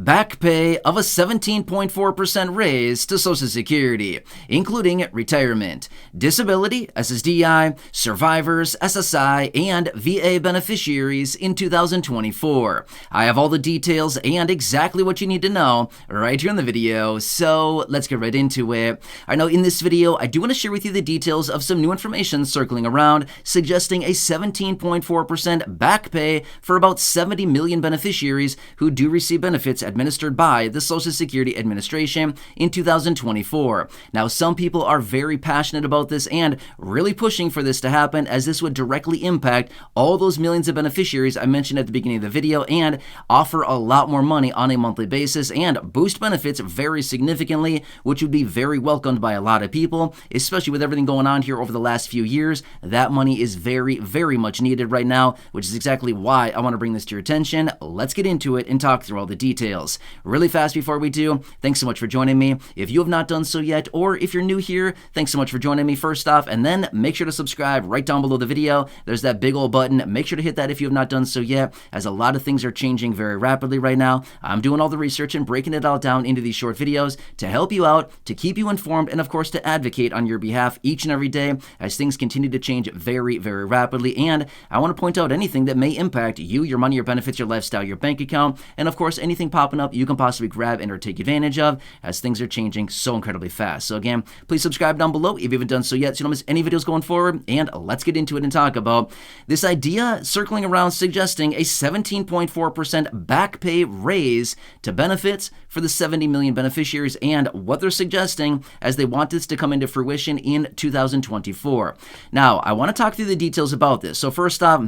Backpay of a 17.4% raise to Social Security, including retirement, disability, SSDI, survivors, SSI, and VA beneficiaries in 2024. I have all the details and exactly what you need to know right here in the video, so let's get right into it. I know in this video, I do want to share with you the details of some new information circling around, suggesting a 17.4% back pay for about 70 million beneficiaries who do receive benefits administered by the Social Security Administration in 2024. Now, some people are very passionate about this and really pushing for this to happen, as this would directly impact all those millions of beneficiaries I mentioned at the beginning of the video and offer a lot more money on a monthly basis and boost benefits very significantly, which would be very welcomed by a lot of people, especially with everything going on here over the last few years. That money is very, very much needed right now, which is exactly why I want to bring this to your attention. Let's get into it and talk through all the details. Really fast before we do, thanks so much for joining me. If you have not done so yet, or if you're new here, thanks so much for joining me first off, and then make sure to subscribe right down below the video. There's that big old button. Make sure to hit that if you have not done so yet, as a lot of things are changing very rapidly right now. I'm doing all the research and breaking it all down into these short videos to help you out, to keep you informed, and of course to advocate on your behalf each and every day as things continue to change very, very rapidly. And I want to point out anything that may impact you, your money, your benefits, your lifestyle, your bank account, and of course anything popping up you can possibly grab and or take advantage of, as things are changing so incredibly fast. So again, please subscribe down below if you haven't done so yet so you don't miss any videos going forward, and let's get into it and talk about this idea circling around suggesting a 17.4% back pay raise to benefits for the 70 million beneficiaries, and what they're suggesting as they want this to come into fruition in 2024. Now, I want to talk through the details about this. So first off,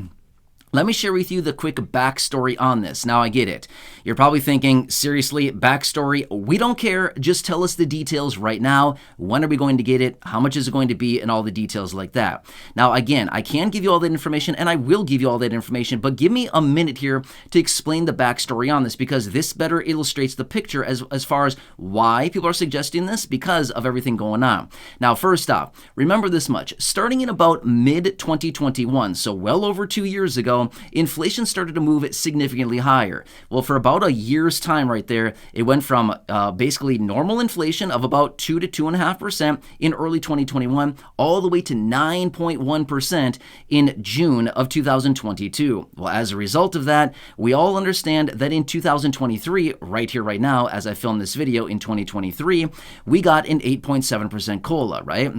let me share with you the quick backstory on this. Now, I get it. You're probably thinking, seriously, backstory? We don't care. Just tell us the details right now. When are we going to get it? How much is it going to be? And all the details like that. Now, again, I can give you all that information, and I will give you all that information, but give me a minute here to explain the backstory on this, because this better illustrates the picture as far as why people are suggesting this, because of everything going on. Now, first off, remember this much. Starting in about mid-2021, so well over 2 years ago, inflation started to move significantly higher. Well, for about a year's time right there, it went from basically normal inflation of about 2 to 2.5% in early 2021, all the way to 9.1% in June of 2022. Well, as a result of that, we all understand that in 2023, right here, right now, as I film this video in 2023, we got an 8.7% COLA, right?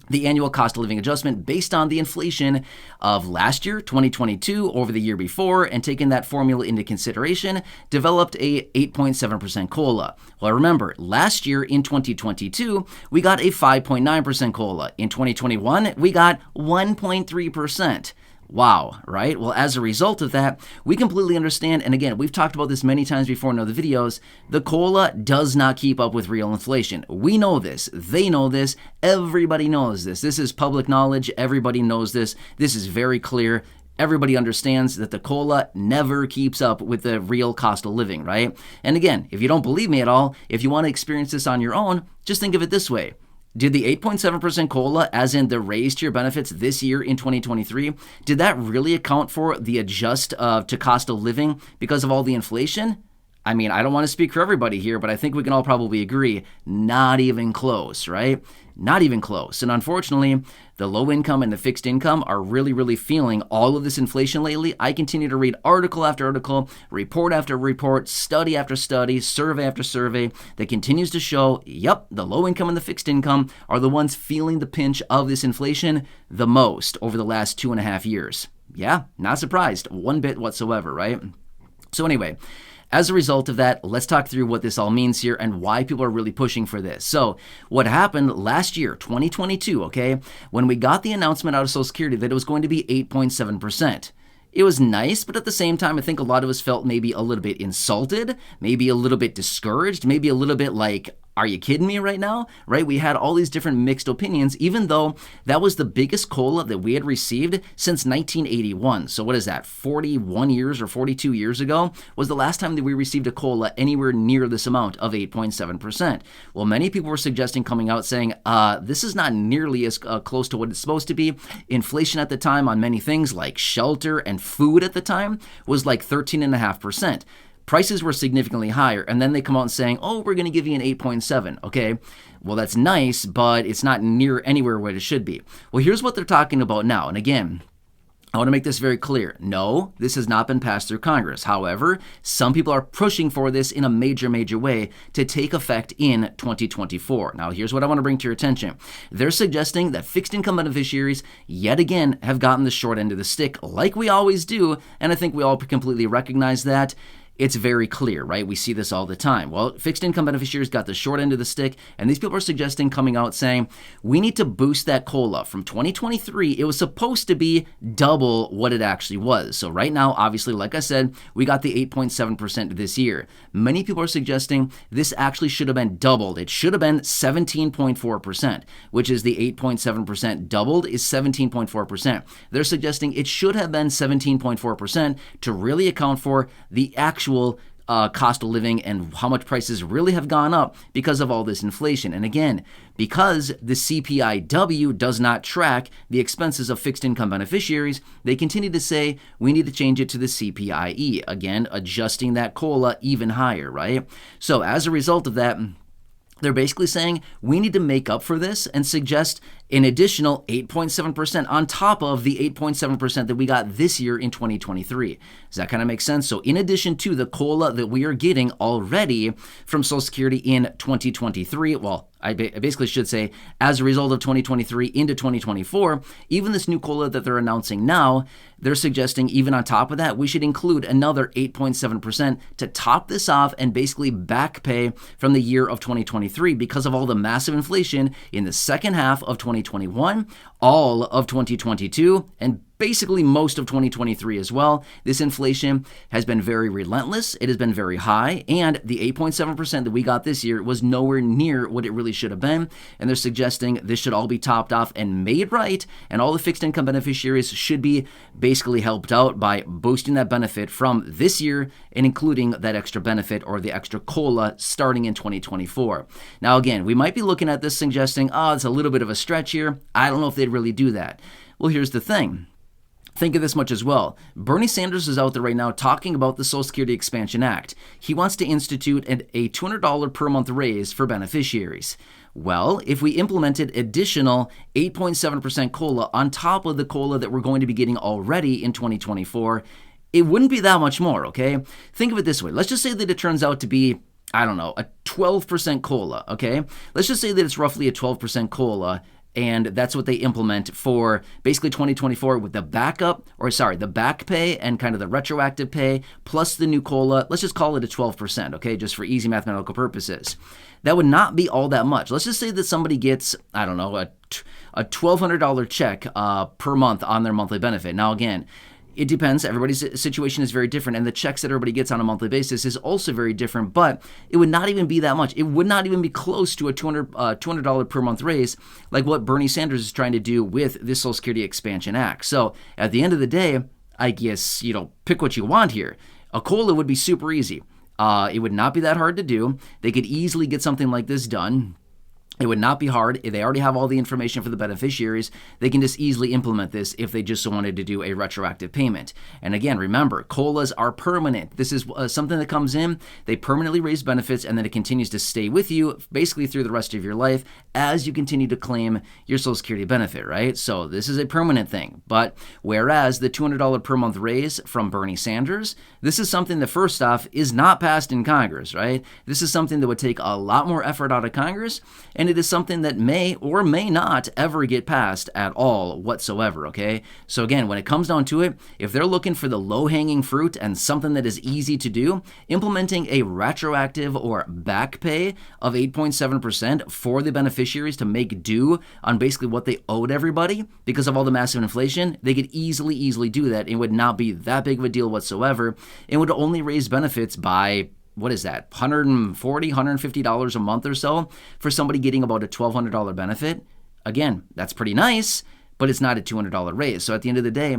The annual cost of living adjustment based on the inflation of last year, 2022, over the year before, and taking that formula into consideration, developed a 8.7% COLA. Well, remember, last year in 2022, we got a 5.9% COLA. In 2021, we got 1.3%. Wow, right? Well, as a result of that, we completely understand, and again, we've talked about this many times before in other videos, the COLA does not keep up with real inflation. We know this. They know this. Everybody knows this. This is public knowledge. Everybody knows this. This is very clear. Everybody understands that the COLA never keeps up with the real cost of living, right? And again, if you don't believe me at all, if you want to experience this on your own, just think of it this way. Did the 8.7% COLA, as in the raise to your benefits this year in 2023, did that really account for the adjust to cost of living because of all the inflation? I mean, I don't want to speak for everybody here, but I think we can all probably agree, not even close, right? Not even close. And unfortunately, the low income and the fixed income are really, really feeling all of this inflation lately. I continue to read article after article, report after report, study after study, survey after survey that continues to show, yep, the low income and the fixed income are the ones feeling the pinch of this inflation the most over the last 2.5 years. Yeah, not surprised one bit whatsoever, right? So anyway, as a result of that, let's talk through what this all means here and why people are really pushing for this. So what happened last year, 2022, okay, when we got the announcement out of Social Security that it was going to be 8.7%. It was nice, but at the same time, I think a lot of us felt maybe a little bit insulted, maybe a little bit discouraged, maybe a little bit like, are you kidding me right now? Right? We had all these different mixed opinions, even though that was the biggest COLA that we had received since 1981. So what is that? 41 years or 42 years ago was the last time that we received a COLA anywhere near this amount of 8.7%. Well, many people were suggesting, coming out saying, this is not nearly as close to what it's supposed to be. Inflation at the time on many things like shelter and food at the time was like 13.5%. prices were significantly higher, and then they come out and saying, oh, we're going to give you an 8.7, okay? Well, that's nice, but it's not near anywhere where it should be. Well, here's what they're talking about now, and again, I want to make this very clear. No, this has not been passed through Congress. However, some people are pushing for this in a major, major way to take effect in 2024. Now, here's what I want to bring to your attention. They're suggesting that fixed income beneficiaries, yet again, have gotten the short end of the stick, like we always do, and I think we all completely recognize that. It's very clear, right? We see this all the time. Well, fixed income beneficiaries got the short end of the stick, and these people are suggesting, coming out saying, we need to boost that COLA. From 2023, it was supposed to be double what it actually was. So right now, obviously, like I said, we got the 8.7% this year. Many people are suggesting this actually should have been doubled. It should have been 17.4%, which is the 8.7% doubled is 17.4%. They're suggesting it should have been 17.4% to really account for the actual cost of living and how much prices really have gone up because of all this inflation. And again, because the CPIW does not track the expenses of fixed income beneficiaries, they continue to say we need to change it to the CPIE, again, adjusting that COLA even higher, right? So as a result of that, they're basically saying we need to make up for this and suggest an additional 8.7% on top of the 8.7% that we got this year in 2023. Does that kind of make sense? So in addition to the COLA that we are getting already from Social Security in 2023, well, I basically should say as a result of 2023 into 2024, even this new COLA that they're announcing now, they're suggesting even on top of that, we should include another 8.7% to top this off and basically back pay from the year of 2023 because of all the massive inflation in the second half of 2021, all of 2022, and basically most of 2023 as well. This inflation has been very relentless. It has been very high, and the 8.7% that we got this year was nowhere near what it really should have been. And they're suggesting this should all be topped off and made right, and all the fixed income beneficiaries should be basically helped out by boosting that benefit from this year and including that extra benefit or the extra COLA starting in 2024. Now, again, we might be looking at this suggesting, oh, it's a little bit of a stretch here. I don't know if they'd really do that. Well, here's the thing. Think of this much as well. Bernie Sanders is out there right now talking about the Social Security Expansion Act. He wants to institute a $200 per month raise for beneficiaries. Well, if we implemented additional 8.7% COLA on top of the COLA that we're going to be getting already in 2024, it wouldn't be that much more, okay? Think of it this way. Let's just say that it turns out to be, I don't know, a 12% COLA, okay? Let's just say that it's roughly a 12% COLA, and that's what they implement for basically 2024 with the the back pay and kind of the retroactive pay plus the new COLA. Let's just call it a 12%, okay, just for easy mathematical purposes. That would not be all that much. Let's just say that somebody gets, I don't know, a $1,200 check per month on their monthly benefit. Now, again, it depends. Everybody's situation is very different, and the checks that everybody gets on a monthly basis is also very different, but it would not even be that much. It would not even be close to a $200 per month raise like what Bernie Sanders is trying to do with this Social Security Expansion Act. So at the end of the day, I guess, pick what you want here. A COLA would be super easy. It would not be that hard to do. They could easily get something like this done. It would not be hard. They already have all the information for the beneficiaries. They can just easily implement this if they just wanted to do a retroactive payment. And again, remember, COLAs are permanent. This is something that comes in, they permanently raise benefits, and then it continues to stay with you basically through the rest of your life as you continue to claim your Social Security benefit, right? So this is a permanent thing. But whereas the $200 per month raise from Bernie Sanders, this is something that first off is not passed in Congress, right? This is something that would take a lot more effort out of Congress, and it is something that may or may not ever get passed at all whatsoever, okay? So again, when it comes down to it, if they're looking for the low-hanging fruit and something that is easy to do, implementing a retroactive or back pay of 8.7% for the beneficiaries to make due on basically what they owed everybody because of all the massive inflation, they could easily do that. It would not be that big of a deal whatsoever. It would only raise benefits by what is that, $140, $150 a month or so for somebody getting about a $1,200 benefit. Again, that's pretty nice, but it's not a $200 raise. So at the end of the day,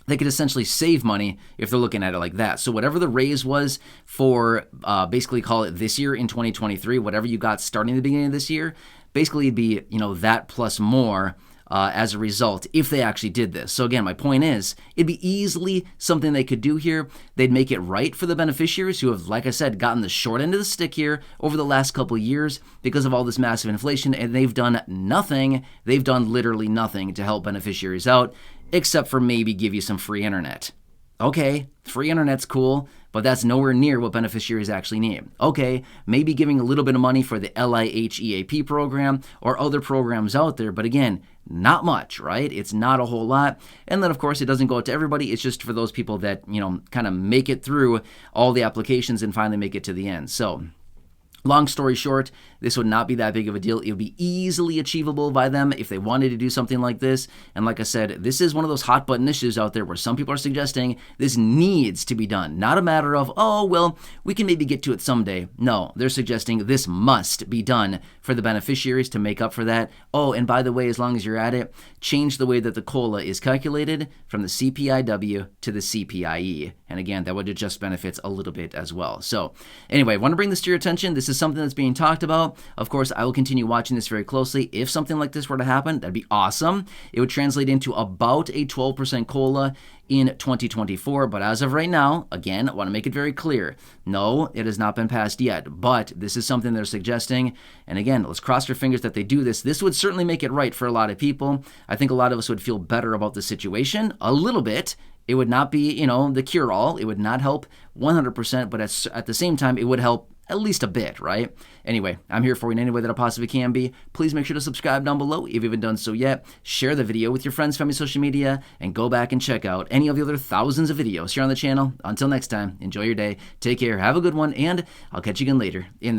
they could essentially save money if they're looking at it like that. So whatever the raise was for basically call it this year in 2023, whatever you got starting at the beginning of this year, basically it'd be, that plus more as a result if they actually did this. So again, my point is, it'd be easily something they could do here. They'd make it right for the beneficiaries who have, like I said, gotten the short end of the stick here over the last couple of years because of all this massive inflation, and they've done nothing. They've done literally nothing to help beneficiaries out, except for maybe give you some free internet. Okay, free internet's cool, but that's nowhere near what beneficiaries actually need. Okay, maybe giving a little bit of money for the LIHEAP program or other programs out there, but again, not much, right? It's not a whole lot. And then, of course, it doesn't go out to everybody. It's just for those people that, kind of make it through all the applications and finally make it to the end. So, long story short, this would not be that big of a deal. It would be easily achievable by them if they wanted to do something like this. And like I said, this is one of those hot button issues out there where some people are suggesting this needs to be done. Not a matter of, oh, well, we can maybe get to it someday. No, they're suggesting this must be done for the beneficiaries to make up for that. Oh, and by the way, as long as you're at it, change the way that the COLA is calculated from the CPIW to the CPIE. And again, that would adjust benefits a little bit as well. So anyway, I want to bring this to your attention. This is something that's being talked about. Of course, I will continue watching this very closely. If something like this were to happen, that'd be awesome. It would translate into about a 12% COLA in 2024. But as of right now, again, I want to make it very clear. No, it has not been passed yet, but this is something they're suggesting. And again, let's cross our fingers that they do this. This would certainly make it right for a lot of people. I think a lot of us would feel better about the situation a little bit. It would not be, the cure-all. It would not help 100%, but at the same time, it would help at least a bit, right? Anyway, I'm here for you in any way that I possibly can be. Please make sure to subscribe down below if you haven't done so yet. Share the video with your friends, family, social media, and go back and check out any of the other thousands of videos here on the channel. Until next time, enjoy your day, take care, have a good one, and I'll catch you again later in the